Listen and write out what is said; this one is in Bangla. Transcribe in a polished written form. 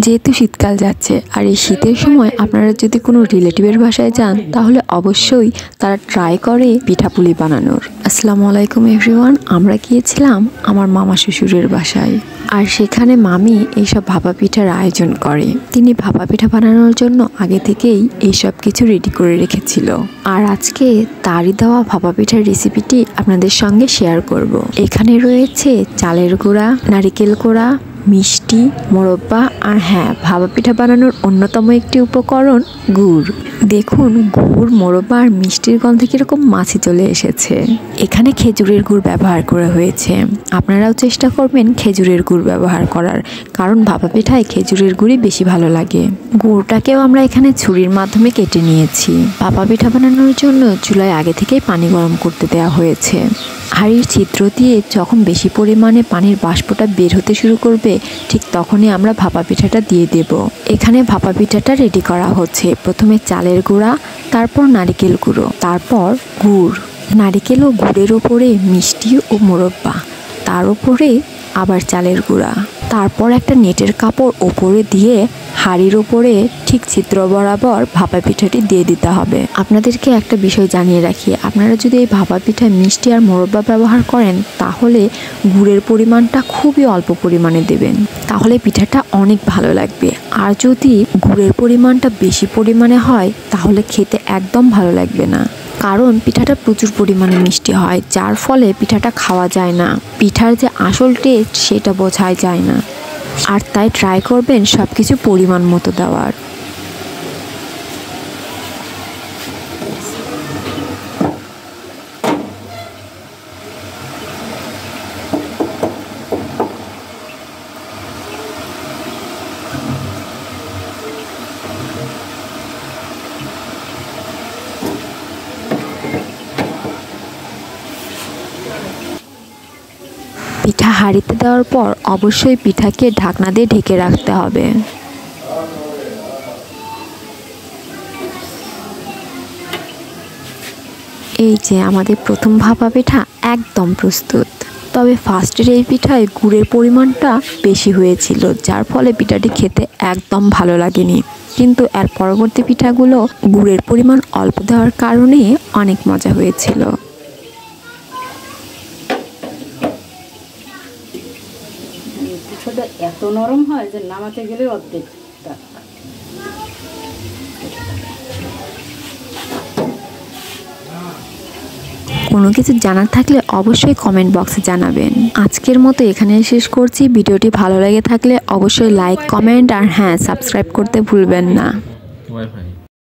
যেহেতু শীতকাল যাচ্ছে আর এই শীতের সময় আপনারা যদি কোনো রিলেটিভের বাসায় যান তাহলে অবশ্যই তারা ট্রাই করে পিঠাপুলি বানানোর। আসসালামু আলাইকুম এভরিওয়ান, আমরা গিয়েছিলাম আমার মামা শ্বশুরের বাসায়, আর সেখানে মামি এইসব ভাপা পিঠার আয়োজন করে। তিনি ভাপা পিঠা বানানোর জন্য আগে থেকেই এইসব কিছু রেডি করে রেখেছিল, আর আজকে তারই দেওয়া ভাপা পিঠার রেসিপিটি আপনাদের সঙ্গে শেয়ার করব। এখানে রয়েছে চালের গুঁড়া, নারিকেল কোড়া, মিষ্টি, মোরব্বা, আর হ্যাঁ, ভাপা পিঠা বানানোর অন্যতম একটি উপকরণ গুড়। দেখুন, গুড়, মোরব্বা আর মিষ্টির গন্ধে কিরকম মাছি চলে এসেছে। এখানে খেজুরের গুড় ব্যবহার করা হয়েছে। আপনারাও চেষ্টা করবেন খেজুরের গুড় ব্যবহার করার, কারণ ভাপা পিঠায় খেজুরের গুড়ই বেশি ভালো লাগে। গুড়টাকেও আমরা এখানে ছুরির মাধ্যমে কেটে নিয়েছি। ভাপা পিঠা বানানোর জন্য চুলায় আগে থেকেই পানি গরম করতে দেওয়া হয়েছে। হাঁড়ির ছিদ্র দিয়ে যখন বেশি পরিমাণে পানির বাষ্পটা বের হতে শুরু করবে, ঠিক তখনই আমরা ভাপা পিঠাটা দিয়ে দেব। এখানে ভাপা পিঠাটা রেডি করা হচ্ছে। প্রথমে চালের গুঁড়া, তারপর নারিকেল গুঁড়ো, তারপর গুড়, নারিকেল ও গুড়ের ওপরে মিষ্টি ও মোরব্বা, তার উপরে আবার চালের গুঁড়া, তারপর একটা নেটের কাপড় ওপরে দিয়ে হাঁড়ির ওপরে ঠিক ছিদ্র বরাবর ভাপা পিঠাটি দিয়ে দিতে হবে। আপনাদেরকে একটা বিষয় জানিয়ে রাখি, আপনারা যদি এই ভাপা পিঠায় মিষ্টি আর মোরব্বা ব্যবহার করেন তাহলে গুড়ের পরিমাণটা খুবই অল্প পরিমাণে দেবেন, তাহলে পিঠাটা অনেক ভালো লাগবে। আর যদি গুড়ের পরিমাণটা বেশি পরিমাণে হয় তাহলে খেতে একদম ভালো লাগবে না, কারণ পিঠাটা প্রচুর পরিমাণে মিষ্টি হয়, যার ফলে পিঠাটা খাওয়া যায় না। পিঠার যে আসল টেস্ট সেটা বোঝাই যায় না। আর তাই ট্রাই করবেন সব কিছু পরিমাণ মতো দেওয়ার। পিঠা হাঁড়িতে দেওয়ার পর অবশ্যই পিঠাকে ঢাকনা দিয়ে ঢেকে রাখতে হবে। এই যে আমাদের প্রথম ভাপা পিঠা একদম প্রস্তুত। তবে ফার্স্টের এই পিঠায় গুড়ের পরিমাণটা বেশি হয়েছিল, যার ফলে পিঠাটি খেতে একদম ভালো লাগেনি। কিন্তু এর পরবর্তী পিঠাগুলো গুড়ের পরিমাণ অল্প দেওয়ার কারণে অনেক মজা হয়েছিল। পিঠাটা এত নরম হয় যে নামাতে গেলে অর্ধেক। কোনো কিছু জানার থাকলে অবশ্যই কমেন্ট বক্সে জানাবেন। আজকের মতো এখানে শেষ করছি। ভিডিওটি ভালো লেগে থাকলে অবশ্যই লাইক, কমেন্ট আর হ্যাঁ, সাবস্ক্রাইব করতে ভুলবেন না।